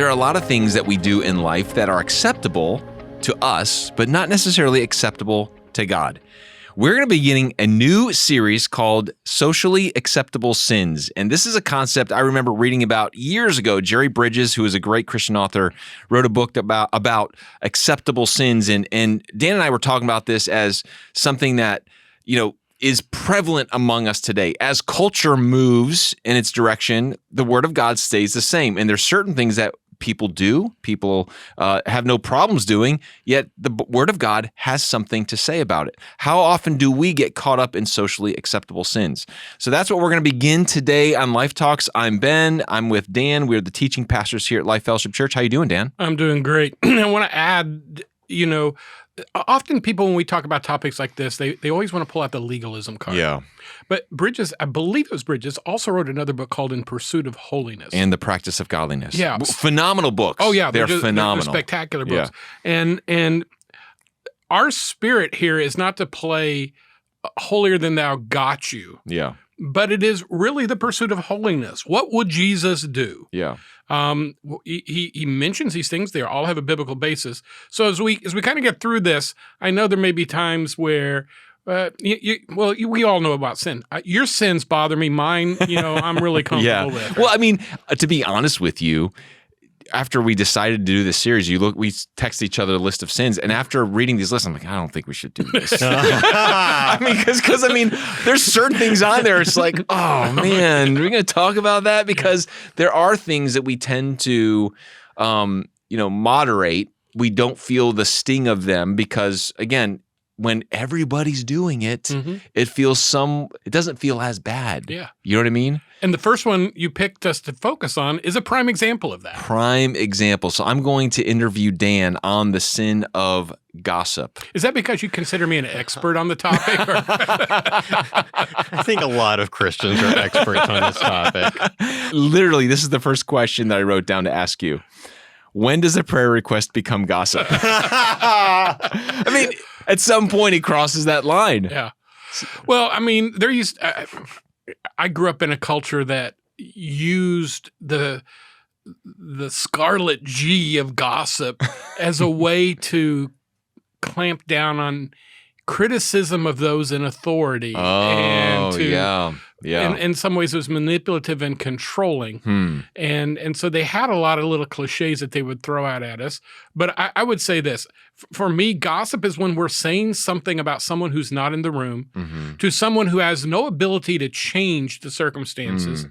there are a lot of things that we do in life that are acceptable to us, but not necessarily acceptable to God. We're going to be beginning a new series called Socially Acceptable Sins. And this is a concept I remember reading about years ago. Jerry Bridges, who is a great Christian author, wrote a book about acceptable sins. And Dan and I were talking about this as something that, is prevalent among us today. As culture moves in its direction, the Word of God stays the same. And there's certain things that people have no problems doing, yet the Word of God has something to say about it. How often do we get caught up in socially acceptable sins? So that's what we're going to begin today on Life Talks. I'm Ben. I'm with Dan. We're the teaching pastors here at Life Fellowship Church. How you doing, Dan? I'm doing great. I want to add, often people, when we talk about topics like this, they always want to pull out the legalism card. Yeah. But Bridges, I believe it was Bridges, also wrote another book called In Pursuit of Holiness. And the Practice of Godliness. Yeah. Phenomenal books. Oh, yeah. They're phenomenal. They're spectacular books. Yeah. And our spirit here is not to play holier than thou got you. Yeah. But it is really the pursuit of holiness. What would Jesus do? Yeah. He mentions these things. They all have a biblical basis. So as we kind of get through this, I know there may be times where we all know about sin. Your sins bother me. Mine, I'm really comfortable with. Well, I mean, to be honest with you, after we decided to do this series, we text each other a list of sins, and after reading these lists, I'm like, I don't think we should do this. Because there's certain things on there. It's like, oh man, we're going to talk about that because there are things that we tend to, moderate. We don't feel the sting of them because, again, when everybody's doing it, it doesn't feel as bad. Yeah. You know what I mean? And the first one you picked us to focus on is a prime example of that. Prime example. So I'm going to interview Dan on the sin of gossip. Is that because you consider me an expert on the topic? I think a lot of Christians are experts on this topic. Literally, this is the first question that I wrote down to ask you. When does a prayer request become gossip? I mean, at some point it crosses that line. Yeah. Well, I mean, I grew up in a culture that used the scarlet G of gossip as a way to clamp down on criticism of those in authority. Yeah. In some ways, it was manipulative and controlling. And so they had a lot of little cliches that they would throw out at us. But I would say this. For me, gossip is when we're saying something about someone who's not in the room to someone who has no ability to change the circumstances.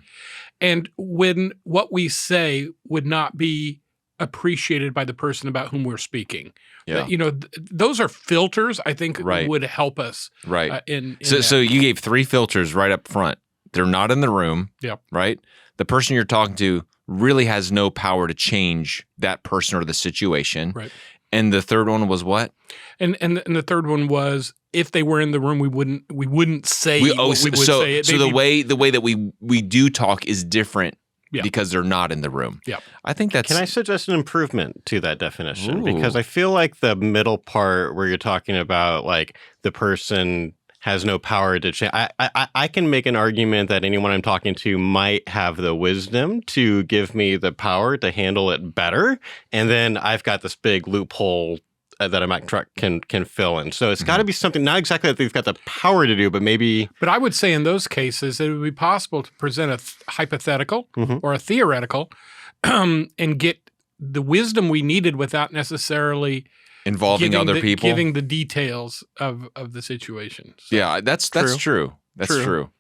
And when what we say would not be appreciated by the person about whom we're speaking. Yeah. Those are filters I think would help us. Right. So you gave 3 filters right up front. They're not in the room. Yep. Right? The person you're talking to really has no power to change that person or the situation. Right. And the third one was what? And the third one was if they were in the room, we wouldn't say what we would say. So the way that we do talk is different. Yeah. Because they're not in the room. Yeah. I think that's... Can I suggest an improvement to that definition? Ooh. Because I feel like the middle part where you're talking about like the person has no power to change. I can make an argument that anyone I'm talking to might have the wisdom to give me the power to handle it better. And then I've got this big loophole that a Mack truck can fill in. So it's got to be something, not exactly that they've got the power to do, but maybe... But I would say in those cases, it would be possible to present a hypothetical or a theoretical and get the wisdom we needed without necessarily... Involving other people? Giving the details of the situation. So. Yeah, that's true. That's true.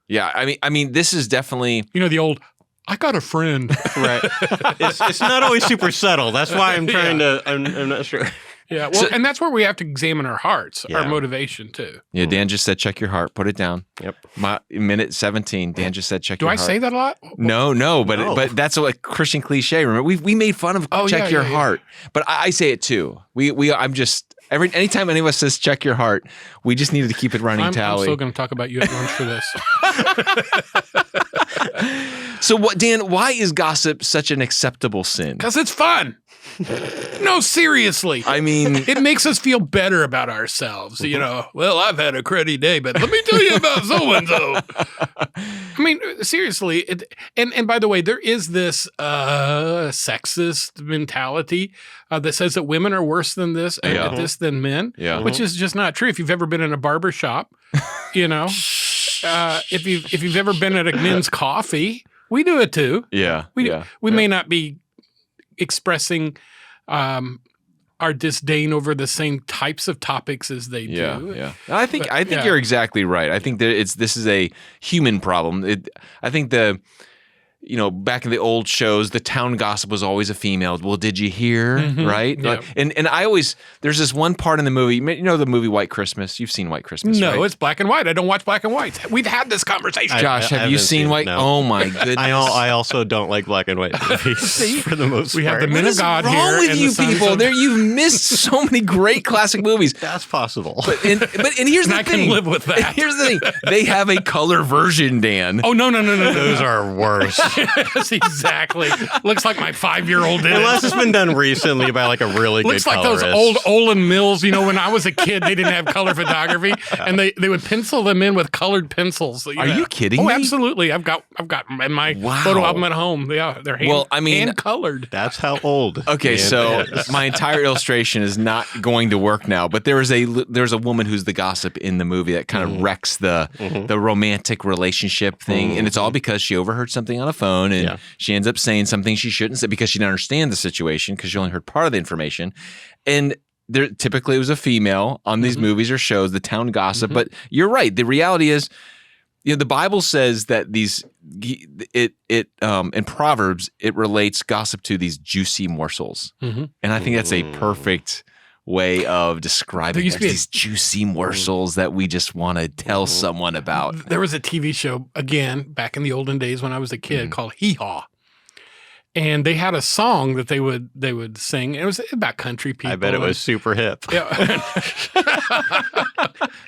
Yeah, I mean, this is definitely... the old... I got a friend. Right. It's not always super subtle. That's why I'm trying to... I'm not sure. Yeah, well, and that's where we have to examine our hearts, our motivation too. Yeah, Dan just said, check your heart. Put it down. Yep. Minute 17, Dan just said, check your heart. Do I say that a lot? No, but that's a Christian cliche. Remember, we made fun of check your heart. But I say it too. Anytime anyone says check your heart, we just needed to keep it running tally. I'm still going to talk about you at lunch for this. So what, Dan, why is gossip such an acceptable sin? Because it's fun. No, seriously. I mean, It makes us feel better about ourselves. Well, I've had a cruddy day, but let me tell you about so-and-so. I mean, seriously. And by the way, there is this sexist mentality that says that women are worse than this at this than men, which is just not true. If you've ever been in a barber shop, if you've ever been at a men's coffee, we do it too. We may not be expressing our disdain over the same types of topics as they do. I think you're exactly right. I think that this is a human problem. I think back in the old shows, the town gossip was always a female. Well, did you hear? Right? Yeah. And I always, there's this one part in the movie, the movie White Christmas? You've seen White Christmas, No, right? it's black and white. I don't watch black and white. We've had this conversation. Josh, have you seen White? No. Oh my goodness. I also don't like black and white movies for the most part. We have the men of God here. What's wrong with and you the sons people? of- You've missed so many great classic movies. That's possible. But here's the I thing. can live with that. Here's the thing. They have a color version, Dan. Oh, no. Those are worse. Yes, exactly. Looks like my 5-year-old did Unless it. it's been done recently by like a really Looks good like those colorist. old Olin Mills. When I was a kid, they didn't have color photography, and they would pencil them in with colored pencils. Are you kidding Oh, me? absolutely. I've got in my photo album at home. Yeah, they're hand colored. That's how old. Okay, it so is. my entire illustration is not going to work now. But there's a woman who's the gossip in the movie that kind of wrecks the romantic relationship thing, and it's all because she overheard something on a phone, and she ends up saying something she shouldn't say because she didn't understand the situation because she only heard part of the information, and there typically it was a female on these movies or shows, the town gossip. But you're right. The reality is, the Bible says that in Proverbs it relates gossip to these juicy morsels, and I think that's a perfect way of describing these juicy morsels that we just want to tell someone about. There was a TV show again back in the olden days when I was a kid called Hee Haw. And they had a song that they would sing. It was about country people. I bet it was super hip. Yeah.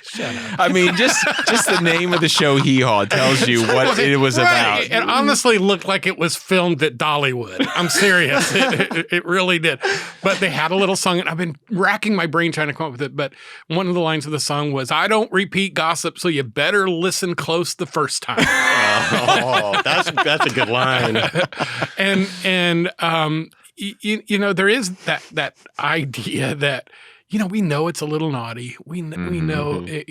Shut up. I mean, just the name of the show, Hee Haw, tells you what it was about. It honestly looked like it was filmed at Dollywood. I'm serious. It really did. But they had a little song, and I've been racking my brain trying to come up with it. But one of the lines of the song was, "I don't repeat gossip, so you better listen close the first time." Oh, that's a good line. And there is that idea that we know it's a little naughty. We know it,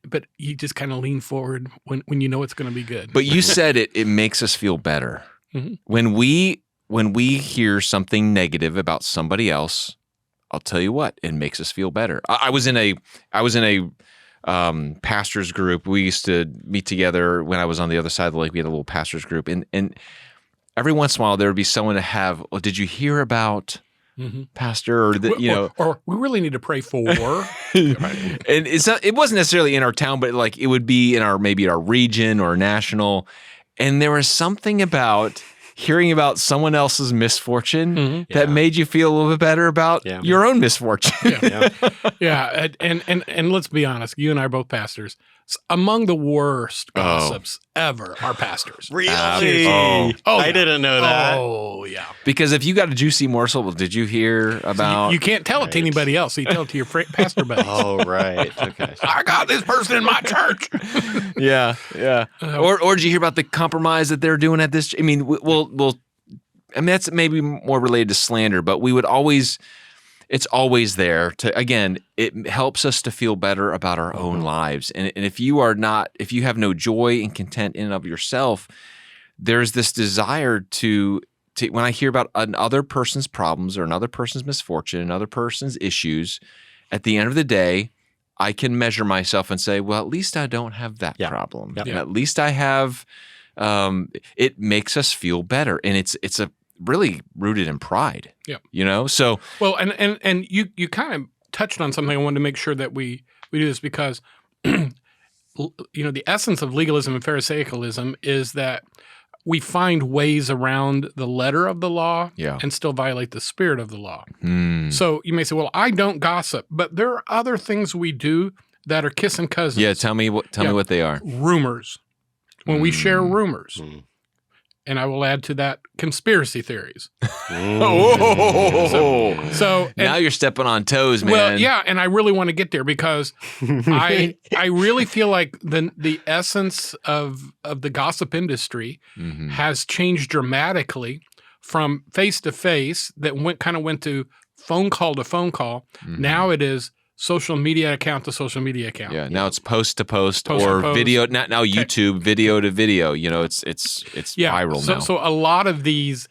but you just kind of lean forward when you know it's going to be good. But you said it makes us feel better. When we hear something negative about somebody else, I'll tell you what, it makes us feel better. I was in a pastors group. We used to meet together when I was on the other side of the lake. We had a little pastors group, and every once in a while there would be someone to have, "Oh, did you hear about pastor?" Or we really need to pray for. And it wasn't necessarily in our town, but like it would be in maybe our region or national. And there was something about hearing about someone else's misfortune that made you feel a little bit better about your own misfortune. Yeah. And let's be honest, you and I are both pastors. Among the worst gossips ever are pastors. Really? I didn't know that. Oh, yeah. Because if you got a juicy morsel, well, did you hear about? You can't tell it to anybody else. So you tell it to your pastor buddies. Oh, right. Okay. I got this person in my church. Yeah. Or did you hear about the compromise that they're doing at this? I mean, that's maybe more related to slander, but we would always. It's always there it helps us to feel better about our own lives. And if you have no joy and content in and of yourself, there's this desire to when I hear about another person's problems or another person's misfortune, another person's issues, at the end of the day, I can measure myself and say, well, at least I don't have that problem. Yep. And at least I have, it makes us feel better. And it's a really rooted in pride. Yeah. So well, and you kind of touched on something. I wanted to make sure that we do this because the essence of legalism and Pharisaicalism is that we find ways around the letter of the law and still violate the spirit of the law. So you may say, well, I don't gossip, but there are other things we do that are kissing cousins. Yeah, tell me what they are. Rumors. when we share rumors. And I will add to that conspiracy theories. So now you're stepping on toes, man. Well, yeah, and I really want to get there because I really feel like the essence of the gossip industry has changed dramatically from face to face that went to phone call to phone call. Now it is social media account to social media account. Yeah, now it's post to post or video. Now YouTube, video to video. You know, it's viral now. So a lot of these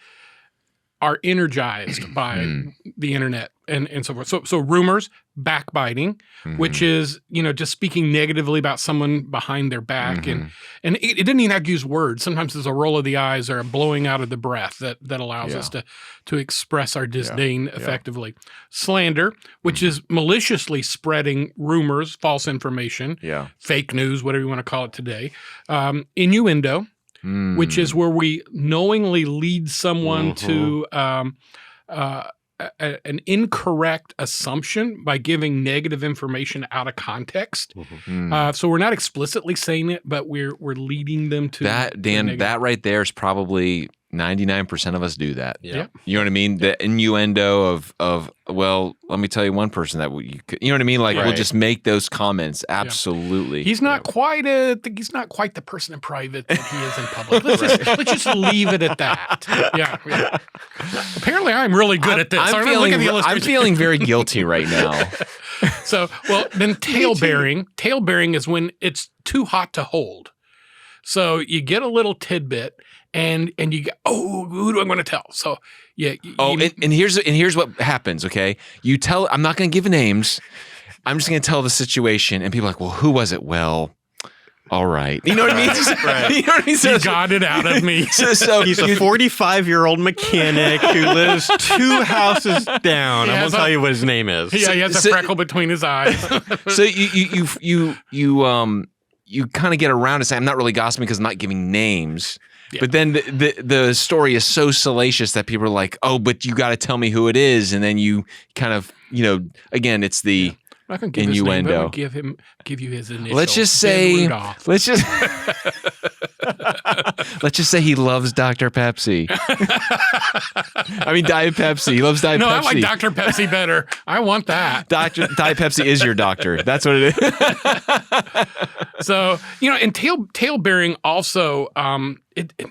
are energized by the internet and so forth. So rumors, backbiting, which is, just speaking negatively about someone behind their back. And it didn't even have to use words. Sometimes there's a roll of the eyes or a blowing out of the breath that allows us to express our disdain effectively. Slander, which is maliciously spreading rumors, false information, fake news, whatever you want to call it today. Innuendo, which is where we knowingly lead someone to an incorrect assumption by giving negative information out of context. So we're not explicitly saying it, but we're leading them to that. Dan, that right there is probably 99% of us do that. Yeah. You know what I mean? The innuendo of well, let me tell you one person that you know what I mean? Like we'll just make those comments. Absolutely. He's not quite the person in private that he is in public. Let's just leave it at that. Yeah. Apparently I'm really good at this. I'm feeling very guilty right now. So, then tail bearing. Tail bearing is when it's too hot to hold. So you get a little tidbit and you go, who do I want to tell? So and here's what happens, okay? You tell, I'm not going to give names. I'm just going to tell the situation and people are like, well, who was it? Well, all right. You know what I mean? You know what I mean? So, you got it out of me. So he's a 45-year-old mechanic who lives 2 houses down. I'm going to tell you what his name is. Yeah, he has a freckle between his eyes. So you kind of get around to say, I'm not really gossiping because I'm not giving names. Yeah. But then the story is so salacious that people are like, oh, but you got to tell me who it is. And then you kind of, again, it's the I'm not gonna give innuendo. His name, but give you his initial. Let's just say he loves Dr. Pepsi. I mean, Diet Pepsi. He loves Diet Pepsi. No, I like Dr. Pepsi better. I want that. Diet Pepsi is your doctor. That's what it is. So, and tail bearing also,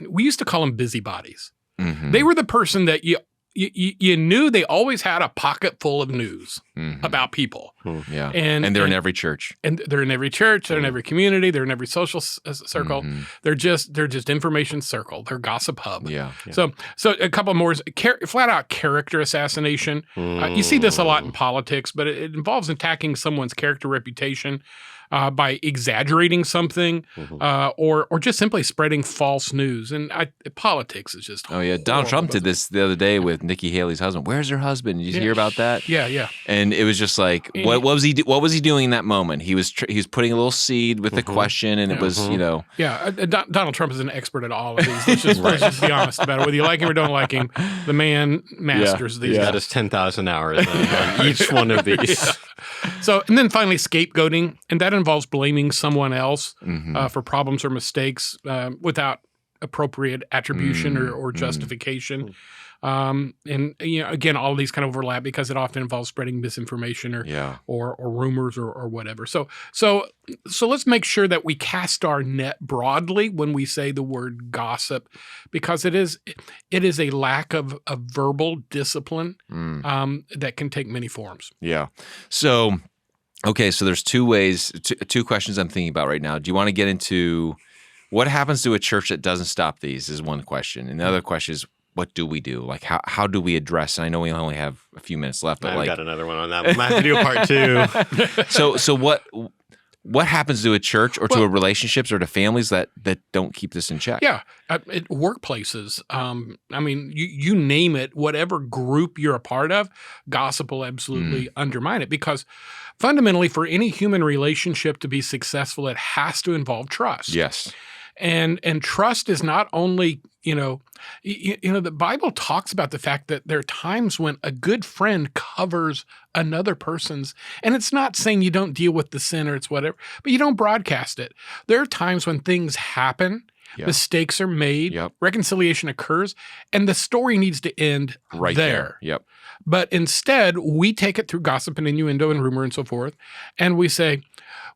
we used to call them busybodies. They were the person that you knew they always had a pocket full of news about people. Yeah. And they're in every church. And they're in every church. They're in every community. They're in every social circle. They're just information circle. They're gossip hub. Yeah. So a couple more, flat out character assassination. You see this a lot in politics, but it involves attacking someone's character reputation. By exaggerating something, or just simply spreading false news. And politics is just Donald Trump did this the other day with Nikki Haley's husband. Where's her husband? Did you hear about that? Yeah. And it was just like, what was he doing in that moment? He was putting a little seed with the question, and it was Yeah, Donald Trump is an expert at all of these. Let's just be honest about it. Whether you like him or don't like him, the man masters these. That is 10,000 hours on each one of these. So, and then finally, scapegoating, and that involves blaming someone else for problems or mistakes without appropriate attribution or justification. And again, all of these kind of overlap because it often involves spreading misinformation or rumors or whatever. So let's make sure that we cast our net broadly when we say the word gossip, because it is a lack of verbal discipline that can take many forms. Yeah. So, okay, so there's two questions I'm thinking about right now. Do you want to get into what happens to a church that doesn't stop these is one question. And the other question is, what do we do? Like, how do we address? And I know we only have a few minutes left, but I've got another one on that. We might have to do a part 2. So what happens to a church or to a relationships or to families that don't keep this in check? Yeah, at workplaces. I mean, you name it, whatever group you're a part of, gossip will absolutely undermine it, because fundamentally, for any human relationship to be successful, it has to involve trust. Yes. And trust is not only, the Bible talks about the fact that there are times when a good friend covers another person's, and it's not saying you don't deal with the sin or it's whatever, but you don't broadcast it. There are times when things happen, mistakes are made, reconciliation occurs, and the story needs to end right there. Yep. But instead, we take it through gossip and innuendo and rumor and so forth, and we say,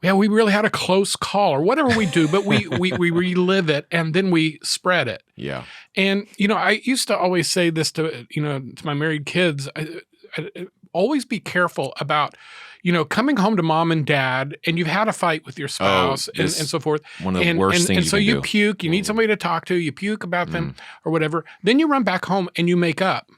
yeah, we really had a close call or whatever we do, but we relive it and then we spread it. Yeah. And, I used to always say this to my married kids, I always be careful about, coming home to mom and dad and you've had a fight with your spouse and so forth. One of the worst things and so you you puke, you need somebody to talk to, you puke about them or whatever. Then you run back home and you make up.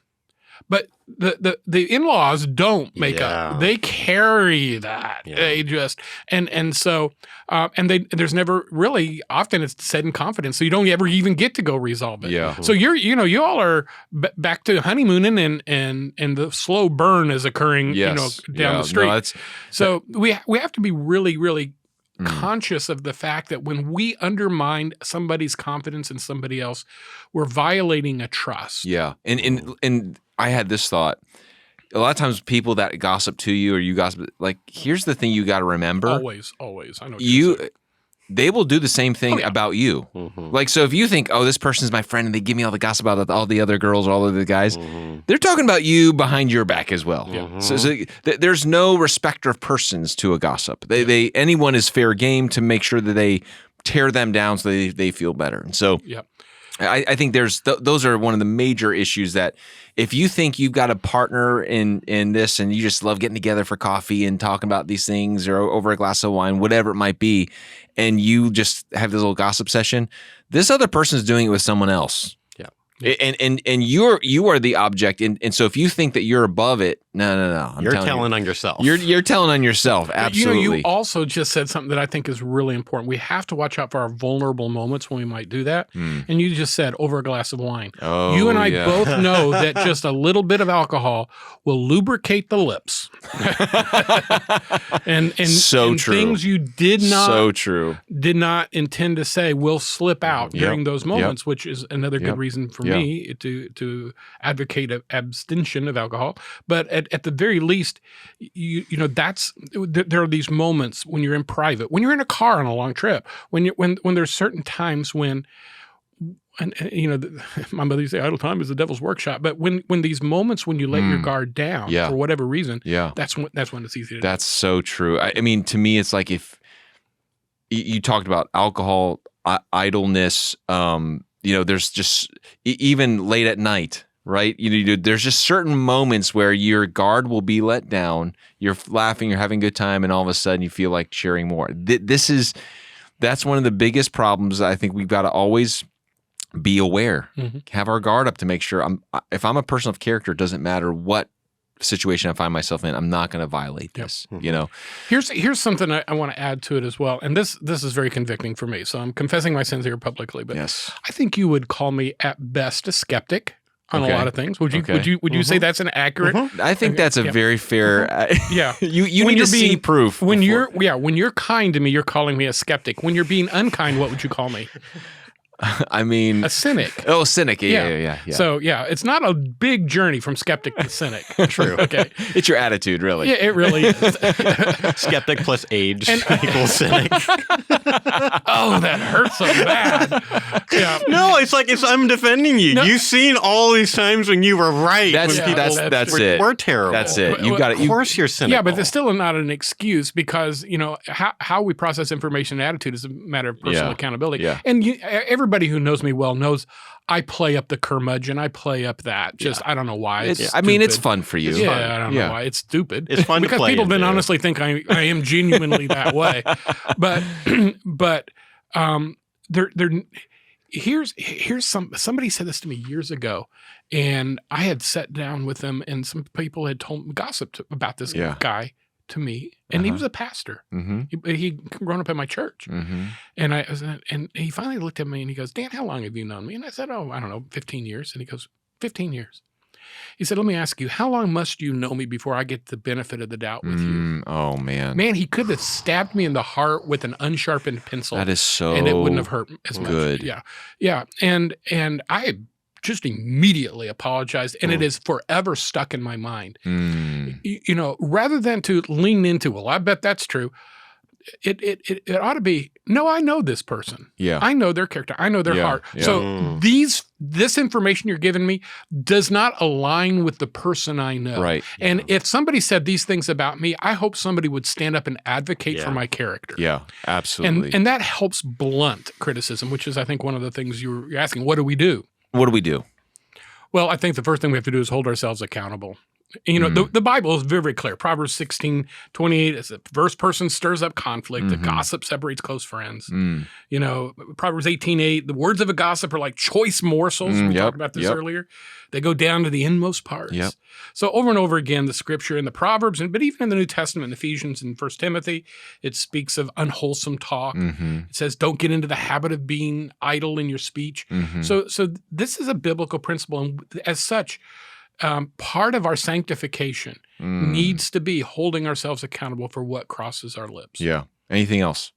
But the in-laws don't make up. They carry that. Yeah. They just and so there's never really, often it's said in confidence, so you don't ever even get to go resolve it. Yeah. So you all are back to honeymooning and the slow burn is occurring down the street. No, so we have to be really, really conscious of the fact that when we undermine somebody's confidence in somebody else, we're violating a trust. Yeah. And I had this thought. A lot of times people that gossip to you or you gossip, like, here's the thing you got to remember. Always. I know they will do the same thing about you. Mm-hmm. Like, so if you think, oh, this person's my friend and they give me all the gossip about all the other girls or all of the guys, they're talking about you behind your back as well. Mm-hmm. So there's no respecter of persons to a gossip. Anyone is fair game to make sure that they tear them down so they feel better. And so I think those are one of the major issues that if you think you've got a partner in this and you just love getting together for coffee and talking about these things or over a glass of wine, whatever it might be, and you just have this little gossip session, this other person is doing it with someone else. And you are the object, and so if you think that you're above it, no. You're telling on yourself. You're telling on yourself. Absolutely. You also just said something that I think is really important. We have to watch out for our vulnerable moments when we might do that. And you just said over a glass of wine. Oh, you and I both know that just a little bit of alcohol will lubricate the lips. and so true. Things you did not intend to say will slip out during those moments, which is another good reason for me to advocate abstention of alcohol. But at the very least, there are these moments when you're in private, when you're in a car on a long trip, when there's certain times when, my mother used to say idle time is the devil's workshop. But when these moments when you let your guard down for whatever reason, that's when it's easy to do. That's so true. I mean, to me, it's like if you talked about alcohol, idleness, there's just even late at night, right? There's just certain moments where your guard will be let down. You're laughing, you're having a good time, and all of a sudden you feel like sharing more. That's one of the biggest problems. I think we've got to always be aware, have our guard up to make sure if I'm a person of character, it doesn't matter what situation I find myself in, I'm not going to violate this. Here's something I want to add to it as well, and this is very convicting for me. So I'm confessing my sins here publicly, but I think you would call me at best a skeptic on a lot of things. Would you say that's an accurate? I think that's a very fair. You need to see proof. When you're kind to me, you're calling me a skeptic. When you're being unkind, what would you call me? I mean, a cynic. Oh, cynic. Yeah. So it's not a big journey from skeptic to cynic. True. Okay. It's your attitude, really. Yeah, it really is. Skeptic plus age equals cynic. Oh, that hurts so bad. Yeah. No, I'm defending you. No. You've seen all these times when you were right. That's it. We're terrible. That's it. You got it. Of course, you're cynical. Yeah, but it's still not an excuse because how we process information and attitude is a matter of personal accountability. Yeah. And everybody who knows me well knows I play up the curmudgeon. I play up that. I don't know why. It's fun for you. I don't know why. It's stupid. It's fun because to play people then into. honestly think I am genuinely that way. But here's somebody said this to me years ago, and I had sat down with them, and some people had gossiped about this guy to me, and he was a pastor. He'd grown up in my church, and he finally looked at me and he goes, "Dan, how long have you known me?" And I said, "Oh, I don't know, 15 years." And he goes, 15 years. He said, let me ask you, how long must you know me before I get the benefit of the doubt with you? Oh, man. Man, he could have stabbed me in the heart with an unsharpened pencil. That is so and it wouldn't have hurt as much. good. Yeah. Yeah. And I just immediately apologized, and it is forever stuck in my mind. You know, rather than to lean into, well, I bet that's true. It ought to be, no, I know this person. Yeah. I know their character. I know their heart. Yeah. So this information you're giving me does not align with the person I know. Right. And if somebody said these things about me, I hope somebody would stand up and advocate for my character. Yeah, absolutely. And that helps blunt criticism, which is, I think, one of the things you're asking. What do we do? What do we do? Well, I think the first thing we have to do is hold ourselves accountable. You know, the Bible is very, very clear. Proverbs 16:28 is a perverse person stirs up conflict. A gossip separates close friends. You know, Proverbs 18:8, the words of a gossip are like choice morsels. We talked about this earlier. They go down to the inmost parts. So over and over again, the scripture in the Proverbs, but even in the New Testament, Ephesians and 1 Timothy, it speaks of unwholesome talk. It says, don't get into the habit of being idle in your speech. So this is a biblical principle. And as such, part of our sanctification needs to be holding ourselves accountable for what crosses our lips. Yeah. Anything else?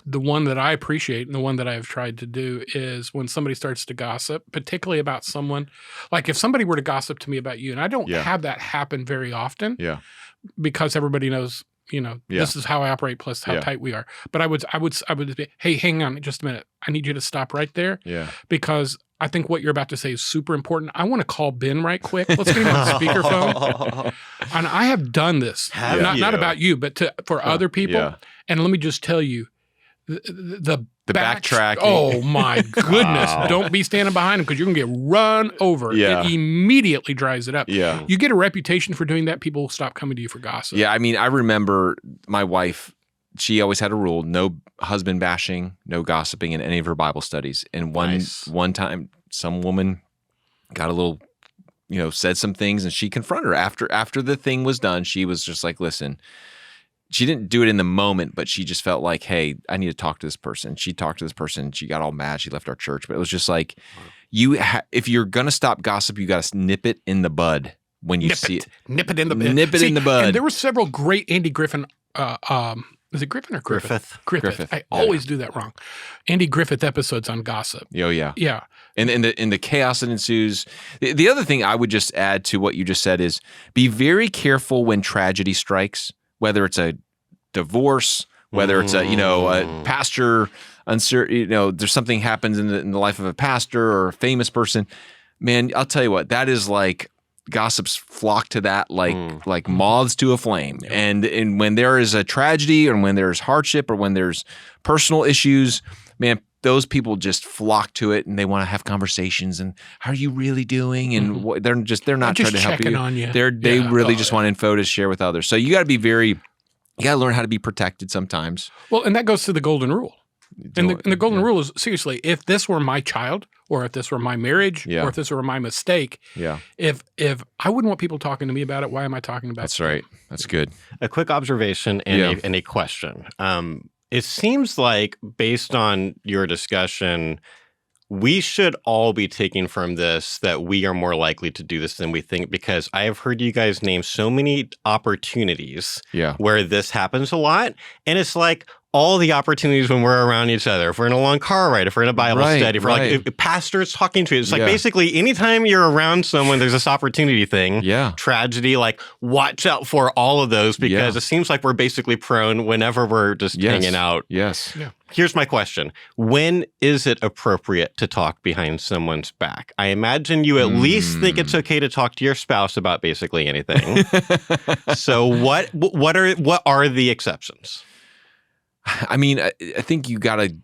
The one that I appreciate and the one that I've tried to do is when somebody starts to gossip, particularly about someone, like if somebody were to gossip to me about you, and I don't have that happen very often because everybody knows, you know, this is how I operate plus how tight we are. But I would be, hey, hang on just a minute. I need you to stop right there. Because I think what you're about to say is super important. I want to call Ben right quick. Let's get him on speakerphone. And I have done this, not about you, but for other people. And let me just tell you, the backtracking. Oh my goodness! Don't be standing behind him because you're gonna get run over. It immediately dries it up. You get a reputation for doing that. People will stop coming to you for gossip. Yeah, I mean, I remember my wife. She always had a rule: no husband bashing, no gossiping in any of her Bible studies. And one time, some woman got a little, said some things, and she confronted her after the thing was done. She was just like, "Listen." She didn't do it in the moment, but she just felt like, hey, I need to talk to this person. She talked to this person. She got all mad. She left our church. But it was just like, if you're going to stop gossip, you got to nip it in the bud when you see it. Nip it in the bud. Nip it in the bud. And there were several great Andy Griffin, is it Griffin or Griffith? Griffith. I always do that wrong. Andy Griffith episodes on gossip. Oh, yeah. Yeah. And in the chaos that ensues. The other thing I would just add to what you just said is be very careful when tragedy strikes. Whether it's a divorce, whether it's a pastor, there's something happens in the life of a pastor or a famous person, man, I'll tell you what, that is like gossips flock to that like moths to a flame. And when there is a tragedy or when there's hardship or when there's personal issues, man, those people just flock to it and they want to have conversations and how are you really doing? And they're not trying to help you. On you. They really just want info to share with others. So you got to you got to learn how to be protected sometimes. Well, and that goes to the golden rule. And the golden rule is, seriously, if this were my child or if this were my marriage or if this were my mistake, if I wouldn't want people talking to me about it, why am I talking about it? That's right. That's good. A quick observation and a question. It seems like based on your discussion, we should all be taking from this that we are more likely to do this than we think, because I have heard you guys name so many opportunities where this happens a lot. And it's like all the opportunities when we're around each other, if we're in a long car ride, if we're in a Bible study, if we're like if pastors talking to you, it's like basically anytime you're around someone, there's this opportunity thing, tragedy, like watch out for all of those because it seems like we're basically prone whenever we're just hanging out. Here's my question. When is it appropriate to talk behind someone's back? I imagine you at least think it's okay to talk to your spouse about basically anything. So what are the exceptions? I mean, I think you got to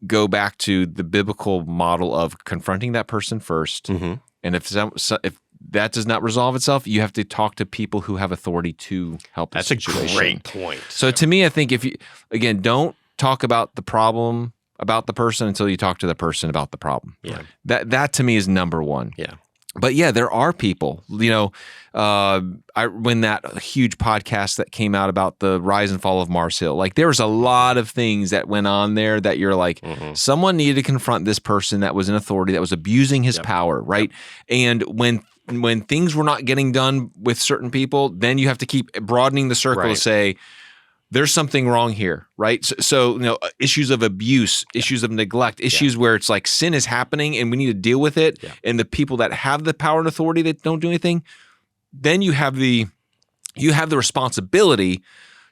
go back to the biblical model of confronting that person first. And if that does not resolve itself, you have to talk to people who have authority to help the situation. That's a great point. So to me, I think don't talk about the problem about the person until you talk to the person about the problem. That to me is number one. But yeah, there are people, when that huge podcast that came out about the rise and fall of Mars Hill, like there was a lot of things that went on there that you're like, someone needed to confront this person that was in authority, that was abusing his power, right? And when things were not getting done with certain people, then you have to keep broadening the circle to say, there's something wrong here, right? So issues of abuse, issues of neglect, issues where it's like sin is happening and we need to deal with it. Yeah. And the people that have the power and authority that don't do anything, then you have the responsibility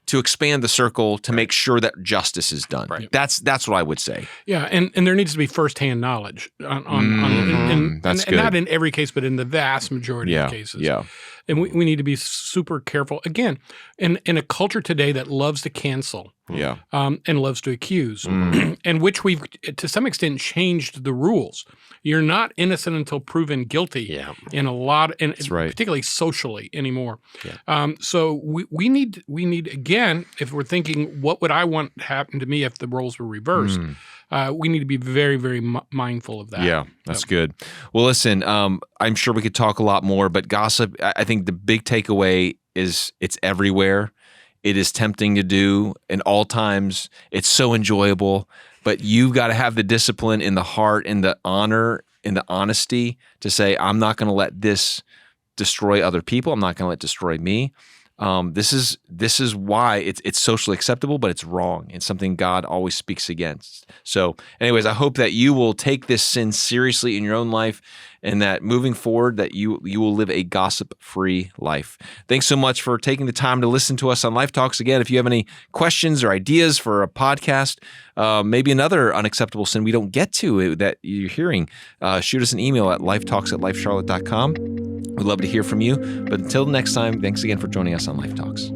to expand the circle to make sure that justice is done. Right. That's what I would say. Yeah, and there needs to be firsthand knowledge on that's good. And not in every case, but in the vast majority of cases. Yeah. And we need to be super careful. Again, in a culture today that loves to cancel and loves to accuse, and which we've, to some extent, changed the rules. You're not innocent until proven guilty in a lot, and particularly socially anymore. Yeah. So we need, again, if we're thinking, what would I want to happen to me if the roles were reversed? We need to be very, very mindful of that. Yeah, that's good. Well, listen, I'm sure we could talk a lot more, but gossip, I think the big takeaway is it's everywhere. It is tempting to do in all times. It's so enjoyable, but you've got to have the discipline in the heart and the honor and the honesty to say, I'm not going to let this destroy other people. I'm not going to let it destroy me. This is why it's socially acceptable, but it's wrong. It's something God always speaks against. So anyways, I hope that you will take this sin seriously in your own life and that moving forward that you will live a gossip-free life. Thanks so much for taking the time to listen to us on Life Talks. Again, if you have any questions or ideas for a podcast, maybe another unacceptable sin we don't get to that you're hearing, shoot us an email at lifetalks@lifecharlotte.com. We'd love to hear from you. But until next time, thanks again for joining us on Life Talks.